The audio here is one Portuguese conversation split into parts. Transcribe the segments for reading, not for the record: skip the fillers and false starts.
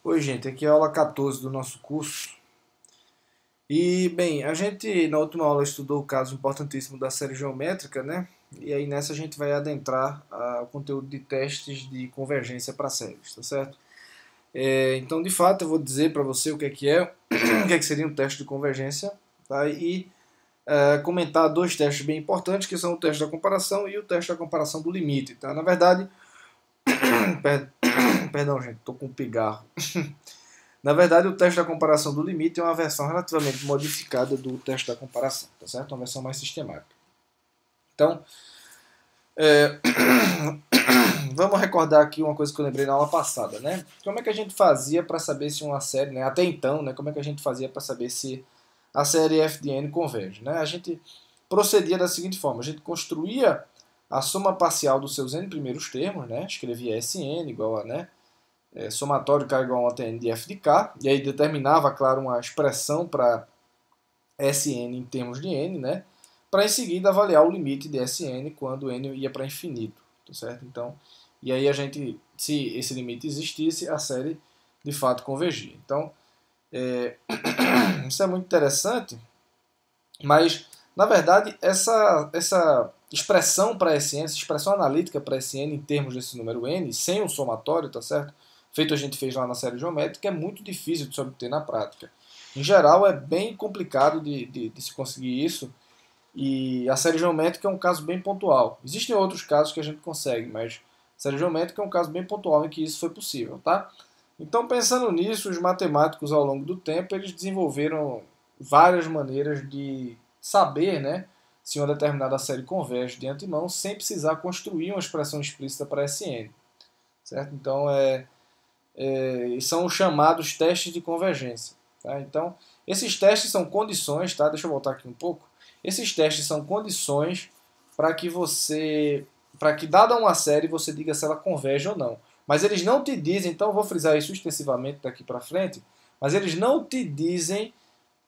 Oi, gente, aqui é a aula 14 do nosso curso. E, bem, a gente na última aula estudou o caso importantíssimo da série geométrica, né? E aí nessa a gente vai adentrar o conteúdo de testes de convergência para séries, tá certo? Então, de fato, eu vou dizer para você o que é, o que é que seria um teste de convergência, tá? E comentar dois testes bem importantes, que são o teste da comparação e o teste da comparação do limite, tá? Na verdade, perdão, gente, tô com um pigarro. Na verdade, o teste da comparação do limite é uma versão relativamente modificada do teste da comparação, tá certo? Uma versão mais sistemática. Então, é, vamos recordar aqui uma coisa que eu lembrei na aula passada, né? Como é que a gente fazia para saber se uma série, né? Até então, né? Como é que a gente fazia para saber se a série f de n converge, né? A gente procedia da seguinte forma: a gente construía a soma parcial dos seus n primeiros termos, né? Escrevia Sn igual a, né? Somatório k igual a 1 de f de k, e aí determinava, claro, uma expressão para Sn em termos de n, né? Para em seguida avaliar o limite de Sn quando n ia para infinito, tá certo? Então, e aí a gente, se esse limite existisse, a série de fato convergia. Então, isso é muito interessante, mas na verdade essa expressão para Sn, essa expressão analítica para Sn em termos desse número n, sem um somatório, tá certo? Feito a gente fez lá na série geométrica, é muito difícil de se obter na prática. Em geral, é bem complicado de se conseguir isso, e a série geométrica é um caso bem pontual. Existem outros casos que a gente consegue, mas a série geométrica é um caso bem pontual em que isso foi possível, tá? Então, pensando nisso, os matemáticos ao longo do tempo eles desenvolveram várias maneiras de saber, né, se uma determinada série converge de antemão sem precisar construir uma expressão explícita para Sn, certo? Então, são os chamados testes de convergência. Tá? Então, esses testes são condições, tá? Deixa eu voltar aqui um pouco. Esses testes são condições para que dada uma série, você diga se ela converge ou não. Mas eles não te dizem, então eu vou frisar isso extensivamente daqui para frente, mas eles não te dizem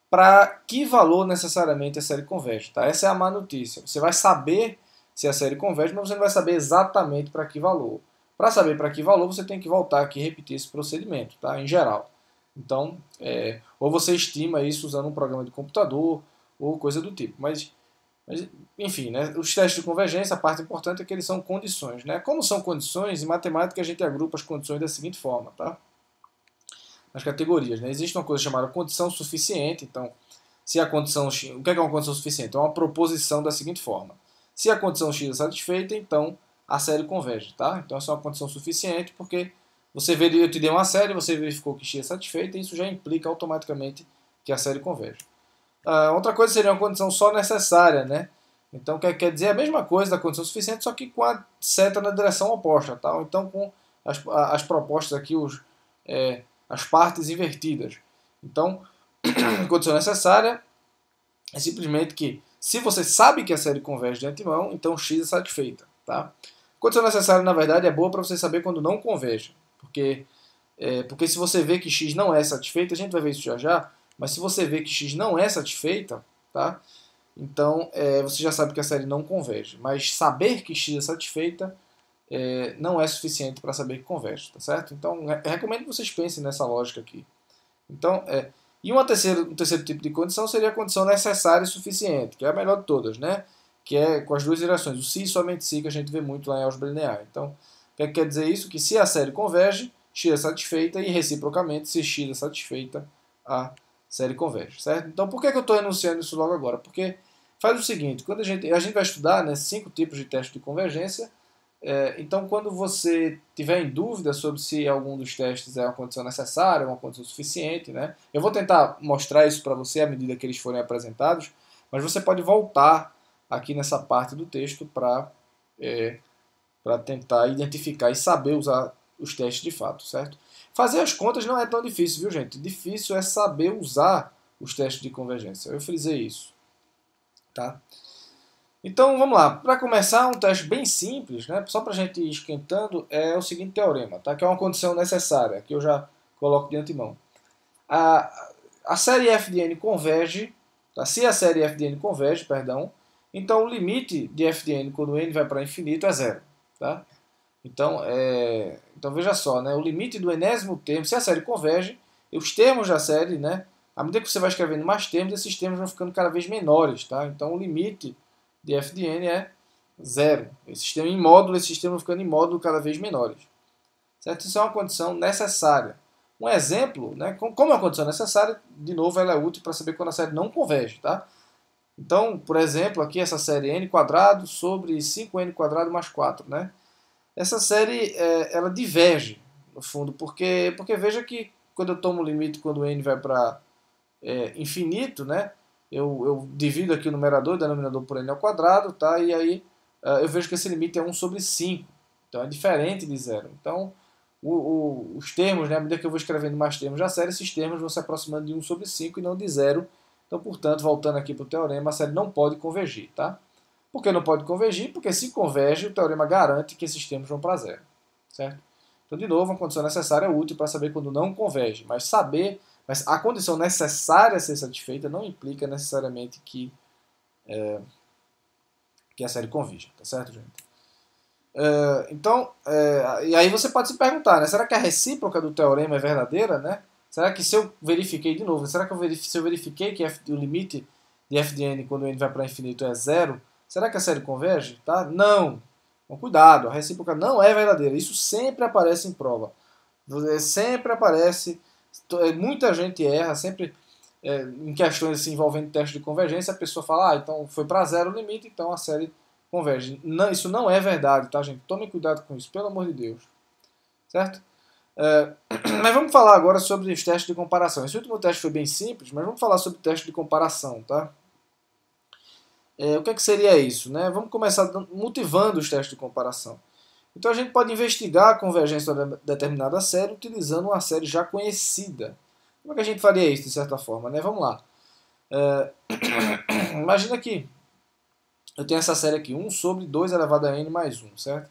para que valor necessariamente a série converge. Tá? Essa é a má notícia. Você vai saber se a série converge, mas você não vai saber exatamente para que valor. Para saber para que valor, você tem que voltar aqui e repetir esse procedimento, tá? Em geral. Então, ou você estima isso usando um programa de computador ou coisa do tipo. Mas enfim, né? Os testes de convergência, a parte importante é que eles são condições. Né? Como são condições, em matemática a gente agrupa as condições da seguinte forma, tá? Nas categorias. Né? Existe uma coisa chamada condição suficiente. Então, se a condição x, o que é uma condição suficiente? É uma proposição da seguinte forma: se a condição x é satisfeita, então a série converge, tá? Então essa é uma condição suficiente porque eu te dei uma série, você verificou que x é satisfeita e isso já implica automaticamente que a série converge. Outra coisa seria uma condição só necessária, né? Então quer dizer a mesma coisa da condição suficiente, só que com a seta na direção oposta, tá? Ou então com as propostas aqui, as partes invertidas. Então, condição necessária é simplesmente que, se você sabe que a série converge de antemão, então x é satisfeita. Tá? Condição necessária, na verdade, é boa para você saber quando não converge. Porque se você vê que x não é satisfeita, a gente vai ver isso já já, mas se você vê que x não é satisfeita, tá? Então você já sabe que a série não converge. Mas saber que x é satisfeita não é suficiente para saber que converge, tá certo? Então recomendo que vocês pensem nessa lógica aqui. Então, e um terceiro tipo de condição seria a condição necessária e suficiente, que é a melhor de todas, né? Que é com as duas direções, o se e somente se, que a gente vê muito lá em álgebra linear. Então, o que quer dizer isso? Que se a série converge, x é satisfeita e, reciprocamente, se x é satisfeita, a série converge, certo? Então, por que eu estou enunciando isso logo agora? Porque faz o seguinte, quando a gente vai estudar, né, 5 tipos de teste de convergência. Então, quando você tiver em dúvida sobre se algum dos testes é uma condição necessária, uma condição suficiente, né? Eu vou tentar mostrar isso para você à medida que eles forem apresentados, mas você pode voltar aqui nessa parte do texto para tentar identificar e saber usar os testes de fato, certo? Fazer as contas não é tão difícil, viu, gente? Difícil é saber usar os testes de convergência. Eu frisei isso, tá? Então vamos lá, para começar um teste bem simples, né, só para a gente ir esquentando, é o seguinte teorema, tá, que é uma condição necessária, que eu já coloco de antemão. A série f de n converge, tá, se a série f de n converge, perdão, então o limite de f de n quando n vai para infinito é zero. Tá? Então veja só, né, o limite do enésimo termo, se a série converge, os termos da série, né, à medida que você vai escrevendo mais termos, esses termos vão ficando cada vez menores. Tá? Então o limite de f de n é zero. Em módulo, esses termos vão ficando em módulo cada vez menores. Certo? Isso é uma condição necessária. Um exemplo, né, como é uma condição necessária, de novo, ela é útil para saber quando a série não converge. Tá? Então, por exemplo, aqui essa série n quadrado sobre 5n quadrado mais 4. Né? Essa série ela diverge, no fundo, porque veja que quando eu tomo o limite, quando n vai para infinito, né, eu divido aqui o numerador e o denominador por n ao quadrado, tá? E aí eu vejo que esse limite é 1 sobre 5. Então é diferente de zero. Então os termos, né, à medida que eu vou escrevendo mais termos da série, esses termos vão se aproximando de 1 sobre 5 e não de zero. Então, portanto, voltando aqui para o teorema, a série não pode convergir. Tá? Por que não pode convergir? Porque se converge, o teorema garante que esses termos vão para zero. Certo? Então, de novo, uma condição necessária é útil para saber quando não converge. Mas a condição necessária a ser satisfeita não implica necessariamente que a série converja. Tá certo, gente? Então, e aí você pode se perguntar, né? Será que a recíproca do teorema é verdadeira, né? Será que se eu verifiquei de novo, será que se eu verifiquei que o limite de f de n quando n vai para infinito é zero, será que a série converge? Tá? Não. Com cuidado, a recíproca não é verdadeira. Isso sempre aparece em prova. Sempre aparece, muita gente erra, sempre em questões assim, envolvendo teste de convergência, a pessoa fala, então foi para zero o limite, então a série converge. Não, isso não é verdade, tá, gente? Tomem cuidado com isso, pelo amor de Deus. Certo? Mas vamos falar agora sobre os testes de comparação. Esse último teste foi bem simples, mas vamos falar sobre o teste de comparação, tá? O que seria isso? Né? Vamos começar motivando os testes de comparação. Então a gente pode investigar a convergência de determinada série utilizando uma série já conhecida. Como é que a gente faria isso, de certa forma? Né? Vamos lá. Imagina que eu tenho essa série aqui, 1 sobre 2 elevado a n mais 1, certo?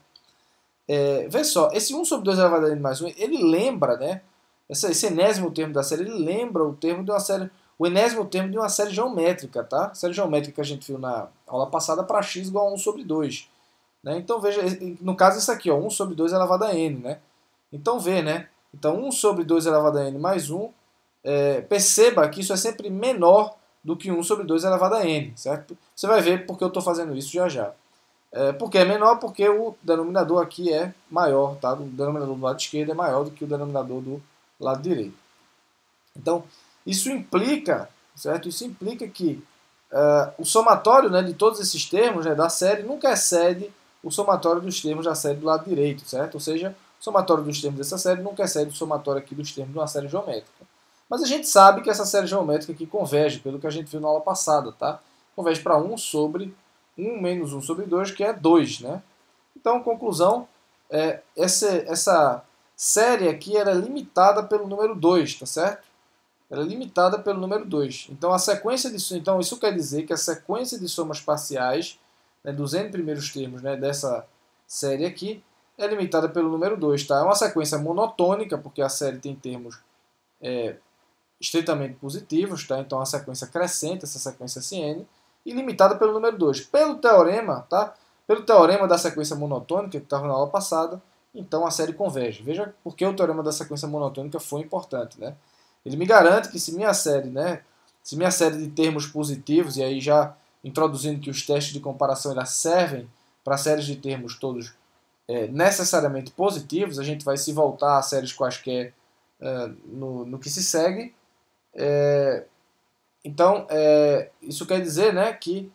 Vê só, esse 1 sobre 2 elevado a n mais 1, ele lembra, né? Esse enésimo termo da série, ele lembra o termo de uma série, o enésimo termo de uma série geométrica, tá? A série geométrica que a gente viu na aula passada para x igual a 1 sobre 2. Né? Então veja, no caso isso aqui, ó, 1 sobre 2 elevado a n. Né? Então vê, né? Então 1 sobre 2 elevado a n mais 1, perceba que isso é sempre menor do que 1 sobre 2 elevado a n. Certo? Você vai ver porque eu estou fazendo isso já já. Por que é menor? Porque o denominador aqui é maior. Tá? O denominador do lado esquerdo é maior do que o denominador do lado direito. Então isso implica, certo? Isso implica que o somatório, né, de todos esses termos, né, da série nunca excede o somatório dos termos da série do lado direito, certo? Ou seja, o somatório dos termos dessa série nunca excede o somatório aqui dos termos de uma série geométrica. Mas a gente sabe que essa série geométrica aqui converge, pelo que a gente viu na aula passada, tá? Converge para 1 sobre 1 menos 1 sobre 2, que é 2, né? Então, conclusão, essa série aqui era limitada pelo número 2, tá certo? Ela é limitada pelo número 2. Então, então isso quer dizer que a sequência de somas parciais, né, dos n primeiros termos, né, dessa série aqui é limitada pelo número 2. Tá? É uma sequência monotônica, porque a série tem termos estritamente positivos, tá? Então a sequência crescente, essa sequência Sn, e limitada pelo número 2. Pelo teorema, tá? Pelo teorema da sequência monotônica, que estava na aula passada, então a série converge. Veja por que o teorema da sequência monotônica foi importante, né? Ele me garante que se minha série de termos positivos, e aí já introduzindo que os testes de comparação elas servem para séries de termos todos necessariamente positivos, a gente vai se voltar a séries quaisquer no que se segue. Então, isso quer dizer, né, que,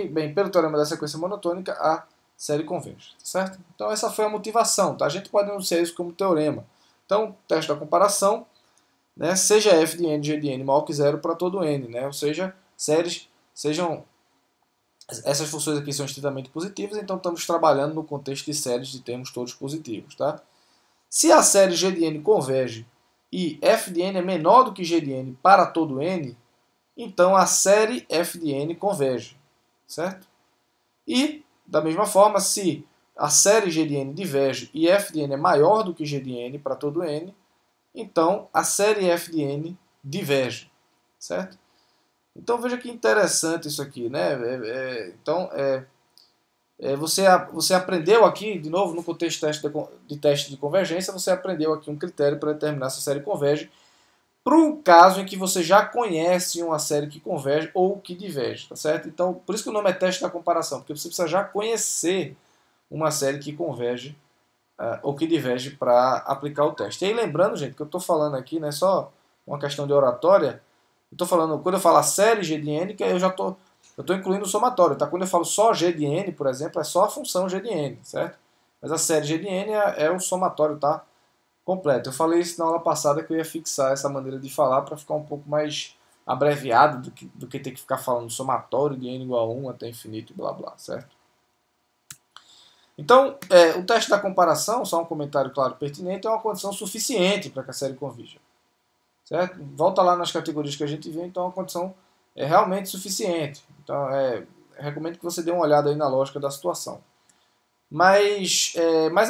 bem, pelo teorema da sequência monotônica, a série converge, certo? Então essa foi a motivação, tá? A gente pode enunciar isso como teorema. Então, teste da comparação, né, seja f de n g de n maior que zero para todo n, né? Ou seja, essas funções aqui são estritamente positivas, então estamos trabalhando no contexto de séries de termos todos positivos, tá? Se a série g de n converge e f de n é menor do que g de n para todo n, então a série f de n converge, certo? E, da mesma forma, se a série g de n diverge e f de n é maior do que g de n para todo n, então a série f de n diverge, certo? Então veja que interessante isso aqui, né? Você aprendeu aqui, de novo, no contexto de teste de convergência, você aprendeu aqui um critério para determinar se a série converge, para o caso em que você já conhece uma série que converge ou que diverge, tá certo? Então, por isso que o nome é teste da comparação, porque você precisa já conhecer uma série que converge ou que diverge para aplicar o teste. E aí, lembrando, gente, que eu estou falando aqui não é só uma questão de oratória, eu estou falando, quando eu falo a série G de N, que eu estou incluindo o somatório, tá? Quando eu falo só G de N, por exemplo, é só a função G de N, certo? Mas a série G de N é o somatório, tá? Completo. Eu falei isso na aula passada que eu ia fixar essa maneira de falar para ficar um pouco mais abreviado do que ter que ficar falando somatório de N igual a 1 até infinito e blá blá, certo? Então, o teste da comparação, só um comentário claro e pertinente, é uma condição suficiente para que a série convirja. Certo? Volta lá nas categorias que a gente viu, então a condição é realmente suficiente. Então, recomendo que você dê uma olhada aí na lógica da situação. Mas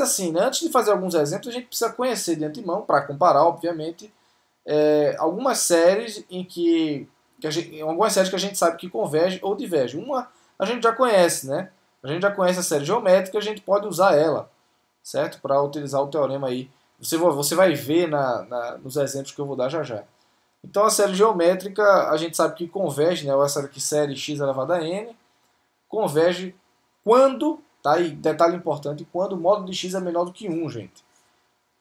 assim, né, antes de fazer alguns exemplos, a gente precisa conhecer de antemão, para comparar, obviamente, algumas séries algumas séries que a gente sabe que converge ou diverge. Uma a gente já conhece, né? A gente já conhece a série geométrica, a gente pode usar ela, certo? Para utilizar o teorema aí. Você vai ver nos exemplos que eu vou dar já já. Então a série geométrica a gente sabe que converge, né? Ou essa aqui, série x elevado a n, converge quando, tá? E detalhe importante, quando o módulo de x é menor do que 1, gente.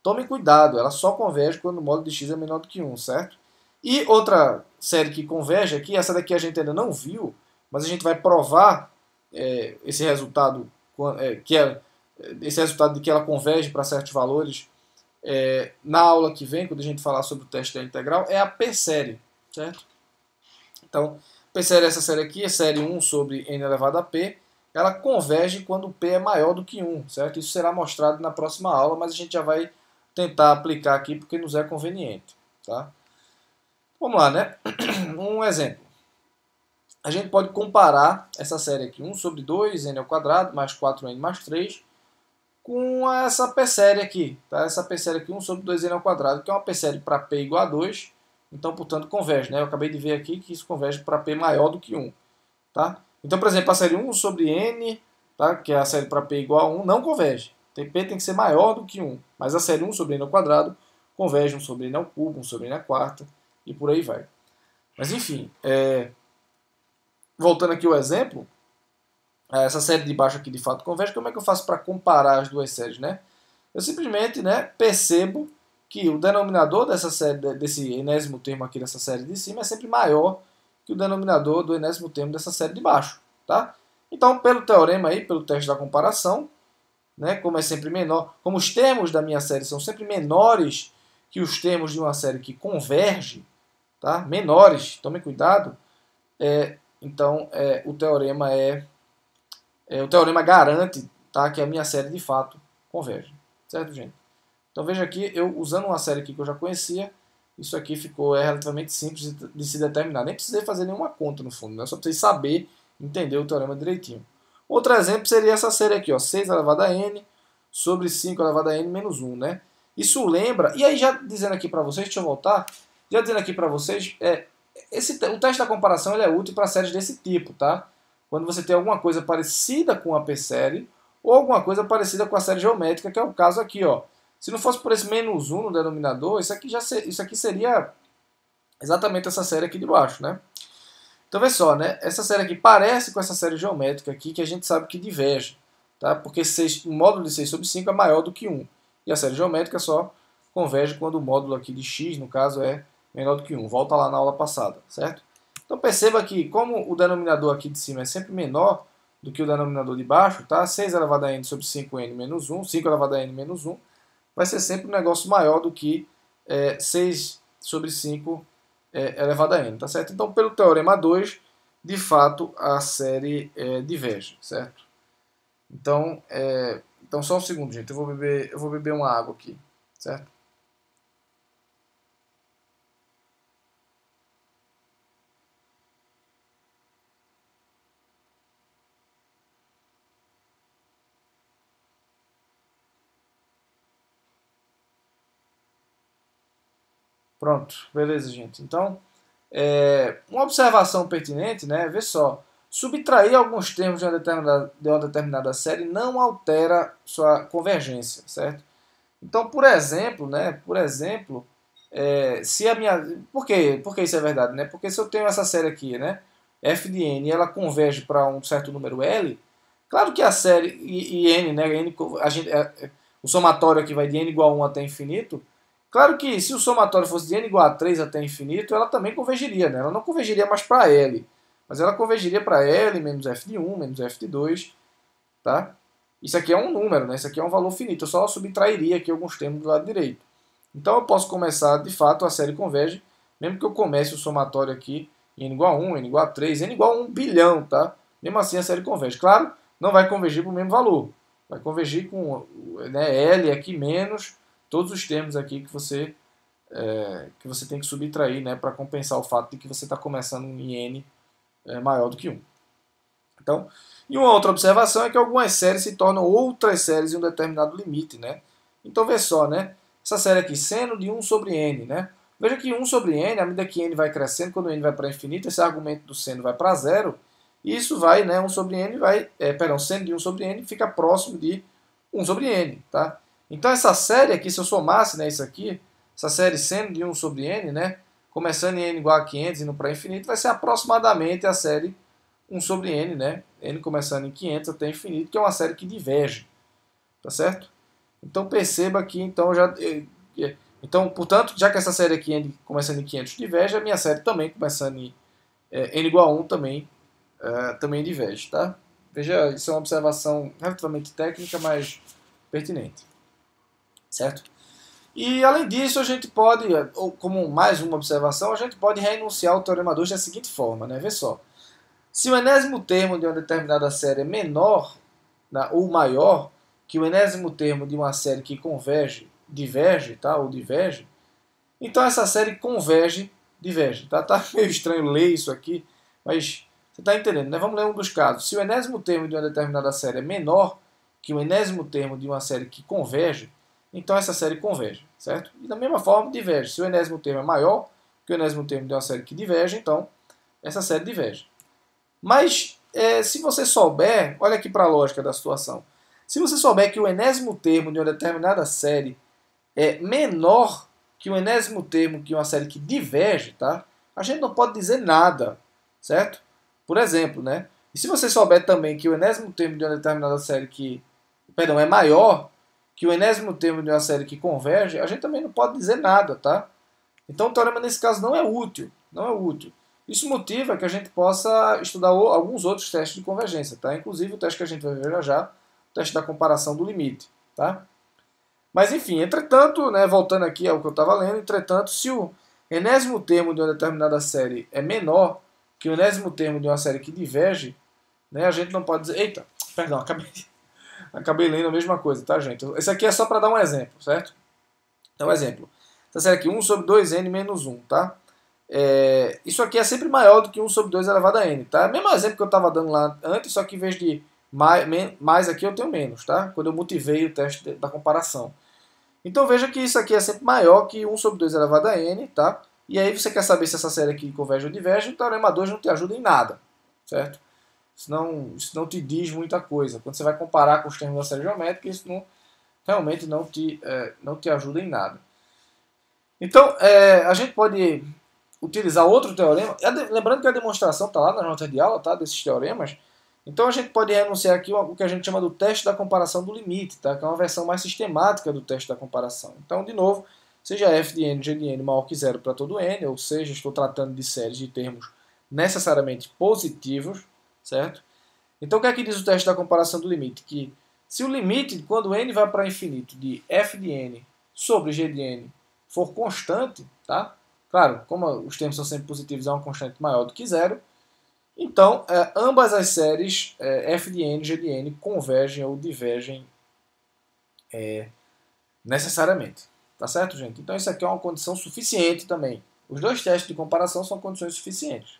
Tomem cuidado, ela só converge quando o módulo de x é menor do que 1, certo? E outra série que converge aqui, essa daqui a gente ainda não viu, mas a gente vai provar esse resultado, esse resultado de que ela converge para certos valores na aula que vem, quando a gente falar sobre o teste da integral, é a P-série, certo? Então, P-série é essa série aqui, é série 1 sobre n elevado a p, ela converge quando p é maior do que 1, certo? Isso será mostrado na próxima aula, mas a gente já vai tentar aplicar aqui porque nos é conveniente, tá? Vamos lá, né? Um exemplo. A gente pode comparar essa série aqui, 1 sobre 2, n ao quadrado, mais 4n mais 3, com essa P-série aqui, tá? Essa P-série aqui, 1 sobre 2n ao quadrado, que é uma P-série para p igual a 2, então, portanto, converge, né? Eu acabei de ver aqui que isso converge para p maior do que 1, tá? Então, por exemplo, a série 1 sobre n, tá? Que é a série para p igual a 1, não converge. P tem que ser maior do que 1, mas a série 1 sobre n ao quadrado converge 1 sobre n ao cubo, 1 sobre n à quarta, e por aí vai. Mas, enfim, voltando aqui ao exemplo, essa série de baixo aqui de fato converge, como é que eu faço para comparar as duas séries, né? Eu simplesmente, né, percebo que o denominador dessa série, desse enésimo termo aqui dessa série de cima é sempre maior que o denominador do enésimo termo dessa série de baixo, tá? Então, pelo teorema aí, pelo teste da comparação, né, como é sempre menor, como os termos da minha série são sempre menores que os termos de uma série que converge, tá? Menores, tome cuidado. Então, o teorema garante, tá, que a minha série de fato converge, certo, gente? Então veja aqui, eu usando uma série aqui que eu já conhecia, isso aqui ficou relativamente simples de se determinar. Nem precisei fazer nenhuma conta no fundo, né? Só precisei saber, entender o teorema direitinho. Outro exemplo seria essa série aqui, ó, 6 elevado a n sobre 5 elevado a n menos 1, né? Isso lembra, e aí já dizendo aqui para vocês, deixa eu voltar, já dizendo aqui para vocês, o teste da comparação ele é útil para séries desse tipo, tá? Quando você tem alguma coisa parecida com a P-série ou alguma coisa parecida com a série geométrica, que é o caso aqui, ó. Se não fosse por esse menos 1 no denominador, isso aqui seria exatamente essa série aqui de baixo, né? Então, vê só, né? Essa série aqui parece com essa série geométrica aqui, que a gente sabe que diverge, tá? Porque o módulo de 6 sobre 5 é maior do que 1. E a série geométrica só converge quando o módulo aqui de x, no caso, é menor do que 1. Volta lá na aula passada, certo? Então, perceba que, como o denominador aqui de cima é sempre menor do que o denominador de baixo, tá? 6 elevado a n sobre 5n menos 1, 5 elevado a n menos 1, vai ser sempre um negócio maior do que 6 sobre 5 elevado a n, tá certo? Então, pelo teorema 2, de fato, a série diverge, certo? Então, só um segundo, gente. Eu vou beber uma água aqui, certo? Pronto, beleza, gente. Então, uma observação pertinente, né? Vê só. Subtrair alguns termos de uma determinada série não altera sua convergência, certo? Então, por exemplo, se a minha... Por que isso é verdade, né? Porque se eu tenho essa série aqui, né, f de n, e ela converge para um certo número L, claro que a série, e n, né, o somatório aqui vai de n igual a 1 até infinito, claro que se o somatório fosse de n igual a 3 até infinito, ela também convergiria, né? Ela não convergiria mais para L, mas ela convergiria para L menos f de 1, menos f de 2, tá? Isso aqui é um número, né? Isso aqui é um valor finito, eu só subtrairia aqui alguns termos do lado direito. Então eu posso começar, de fato, a série converge, mesmo que eu comece o somatório aqui em n igual a 1, n igual a 3, n igual a 1 bilhão, tá? Mesmo assim a série converge. Claro, não vai convergir para o mesmo valor. Vai convergir com, né, L aqui menos todos os termos aqui que você tem que subtrair, né, para compensar o fato de que você está começando em n maior do que 1. Então, e uma outra observação é que algumas séries se tornam outras séries em um determinado limite, né? Então, vê só, né? Essa série aqui, seno de 1 sobre n, né? Veja que 1 sobre n, à medida que n vai crescendo, quando n vai para infinito, esse argumento do seno vai para zero, e isso vai, né, 1 sobre n vai, seno de 1 sobre n fica próximo de 1 sobre n, tá? Então essa série aqui, se eu somasse, né, isso aqui, essa série seno de 1 sobre n, né, começando em n igual a 500 e indo para infinito, vai ser aproximadamente a série 1 sobre n, né, n começando em 500 até infinito, que é uma série que diverge, tá certo? Então perceba que, então, portanto, já que essa série aqui, n começando em 500, diverge, a minha série também começando em n igual a 1 também diverge, tá? Veja, isso é uma observação relativamente técnica, mas pertinente, certo? E além disso, a gente pode, ou como mais uma observação, a gente pode reenunciar o Teorema 2 da seguinte forma, né? Vê só. Se o enésimo termo de uma determinada série é menor, né, ou maior que o enésimo termo de uma série que diverge, tá? Ou diverge, então essa série diverge, tá? Tá meio estranho ler isso aqui, mas você está entendendo, né? Vamos ler um dos casos. Se o enésimo termo de uma determinada série é menor que o enésimo termo de uma série que converge, então essa série converge, certo? E da mesma forma diverge. Se o enésimo termo é maior que o enésimo termo de uma série que diverge, então essa série diverge. Mas se você souber, olha aqui para a lógica da situação. Se você souber que o enésimo termo de uma determinada série é menor que o enésimo termo de uma série que diverge, tá? A gente não pode dizer nada, certo? Por exemplo, né? E se você souber também que o enésimo termo de uma determinada série é maior que o enésimo termo de uma série que converge, a gente também não pode dizer nada, tá? Então o teorema nesse caso não é útil, não é útil. Isso motiva que a gente possa estudar alguns outros testes de convergência, tá? Inclusive o teste que a gente vai ver já, o teste da comparação do limite, tá? Mas enfim, entretanto, né, voltando aqui ao que eu estava lendo, entretanto, se o enésimo termo de uma determinada série é menor que o enésimo termo de uma série que diverge, né, a gente não pode dizer... Eita, perdão, acabei lendo a mesma coisa, tá, gente? Esse aqui é só para dar um exemplo, certo? Então, um exemplo. Essa série aqui, 1 sobre 2n menos 1, tá? Isso aqui é sempre maior do que 1 sobre 2 elevado a n, tá? Mesmo exemplo que eu estava dando lá antes, só que em vez de mais aqui eu tenho menos, tá? Quando eu motivei o teste da comparação. Então veja que isso aqui é sempre maior que 1 sobre 2 elevado a n, tá? E aí você quer saber se essa série aqui converge ou diverge, o Teorema 2 não te ajuda em nada, certo? Isso não te diz muita coisa. Quando você vai comparar com os termos da série geométrica, isso realmente não te ajuda em nada. Então, a gente pode utilizar outro teorema. Lembrando que a demonstração está lá na nota de aula, tá? Desses teoremas. Então a gente pode renunciar aqui o que a gente chama do teste da comparação do limite, tá? Que é uma versão mais sistemática do teste da comparação. Então, de novo, seja f de n, g de n maior que zero para todo n, ou seja, estou tratando de séries de termos necessariamente positivos, certo? Então o que é que diz o teste da comparação do limite? Que se o limite, quando n vai para infinito, de f de n sobre g de n for constante, tá? Claro, como os termos são sempre positivos, é uma constante maior do que zero. Então, ambas as séries f de n e g de n convergem ou divergem necessariamente. Tá certo, gente? Então, isso aqui é uma condição suficiente também. Os dois testes de comparação são condições suficientes.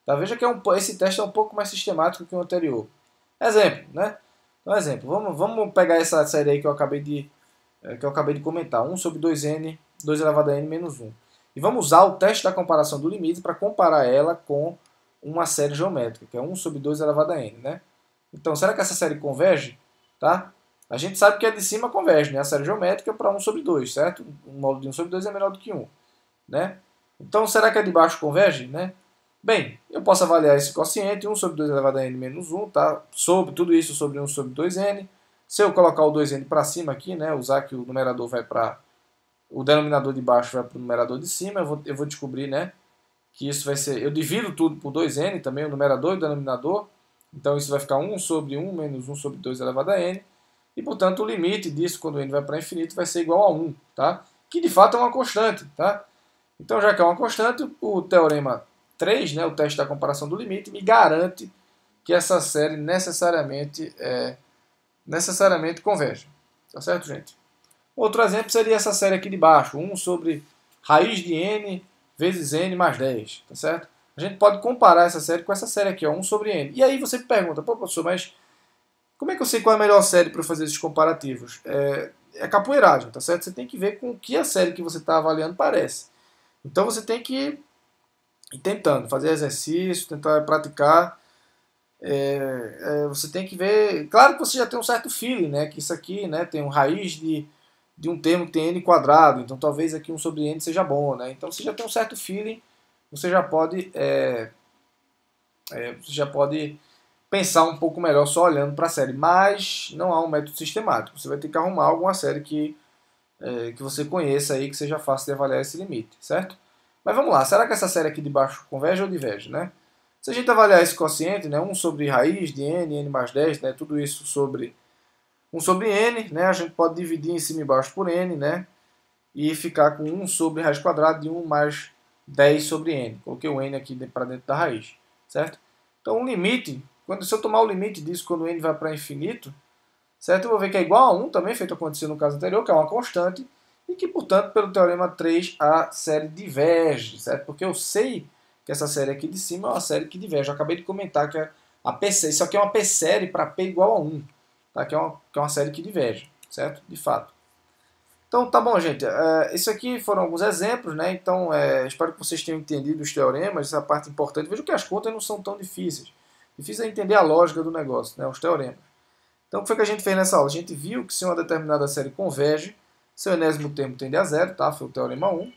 Tá? Veja que esse teste é um pouco mais sistemático que o anterior. Exemplo, né? Então, exemplo. Vamos pegar essa série aí que eu acabei de comentar. 1 sobre 2n, 2 elevado a n menos 1. E vamos usar o teste da comparação do limite para comparar ela com uma série geométrica, que é 1 sobre 2 elevado a n, né? Então, será que essa série converge? Tá? A gente sabe que a de cima converge, né? A série geométrica para 1 sobre 2, certo? O módulo de 1 sobre 2 é menor do que 1, né? Então, será que a de baixo converge, né? Bem, eu posso avaliar esse quociente, 1 sobre 2 elevado a n menos 1, tá? Sobre tudo isso sobre 1 sobre 2n. Se eu colocar o 2n para cima aqui, né? Usar que o numerador vai para... o denominador de baixo vai para o numerador de cima, eu vou descobrir, né? Que isso vai ser... eu divido tudo por 2n, também o numerador e o denominador. Então, isso vai ficar 1 sobre 1 menos 1 sobre 2 elevado a n. E, portanto, o limite disso, quando o n vai para infinito, vai ser igual a 1, tá? Que, de fato, é uma constante, tá? Então, já que é uma constante, o teorema 3, né, o teste da comparação do limite, me garante que essa série necessariamente converge. Tá certo, gente? Outro exemplo seria essa série aqui de baixo, 1 sobre raiz de n vezes n mais 10, tá certo? A gente pode comparar essa série com essa série aqui, ó, 1 sobre n. E aí você pergunta, pô, professor, mas como é que eu sei qual é a melhor série para fazer esses comparativos? É capoeiragem, tá certo? Você tem que ver com o que a série que você está avaliando parece. Então você tem que ir tentando fazer exercício, tentar praticar. Você tem que ver... Claro que você já tem um certo feeling, né? Que isso aqui, né, tem uma raiz de um termo que tem n quadrado, então talvez aqui 1 sobre n seja bom, né? Então você já tem um certo feeling, você já pode pensar um pouco melhor só olhando para a série, mas não há um método sistemático. Você vai ter que arrumar alguma série que você conheça aí, que seja fácil de avaliar esse limite, certo? Mas vamos lá, será que essa série aqui de baixo converge ou diverge, né? Se a gente avaliar esse quociente, né, 1 sobre raiz de n, n mais 10, né, tudo isso sobre 1 sobre n, né, a gente pode dividir em cima e embaixo por n, né, e ficar com 1 sobre raiz quadrada de 1 mais 10 sobre n. Coloquei o n aqui para dentro da raiz, certo? Então o limite, se eu tomar o limite disso quando o n vai para infinito, certo? Eu vou ver que é igual a 1 também, feito acontecer no caso anterior, que é uma constante, e que, portanto, pelo teorema 3, a série diverge, certo? Porque eu sei que essa série aqui de cima é uma série que diverge. Eu acabei de comentar que a P-série, isso aqui é uma P-série para P igual a 1, tá? Que é uma série que diverge, certo? De fato. Então, tá bom, gente. Isso aqui foram alguns exemplos, né? Então, espero que vocês tenham entendido os teoremas, essa parte importante. Veja que as contas não são tão difíceis. Difícil é entender a lógica do negócio, né? Os teoremas. Então, o que foi que a gente fez nessa aula? A gente viu que se uma determinada série converge, seu enésimo termo tende a zero, tá? Foi o teorema 1.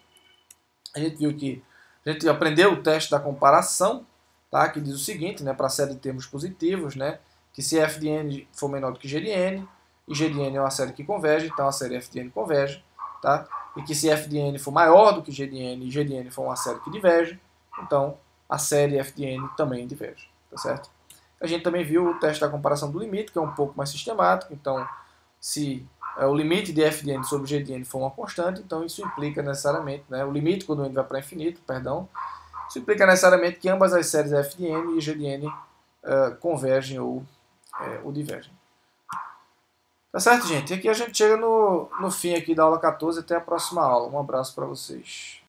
A gente viu que a gente aprendeu o teste da comparação, tá? Que diz o seguinte, né? Para a série de termos positivos, né? Que se f de n for menor do que g de n, e g de n é uma série que converge, então a série f de n converge, tá? E que se f de n for maior do que g de n e g de n for uma série que diverge, então a série f de n também diverge, tá certo? A gente também viu o teste da comparação do limite, que é um pouco mais sistemático. Então, se o limite de f de n sobre g de n for uma constante, então isso implica necessariamente, né, o limite quando n vai para infinito, perdão, isso implica necessariamente que ambas as séries f de n e g de n convergem ou divergem. Tá certo, gente? E aqui a gente chega no fim aqui da aula 14. Até a próxima aula. Um abraço para vocês.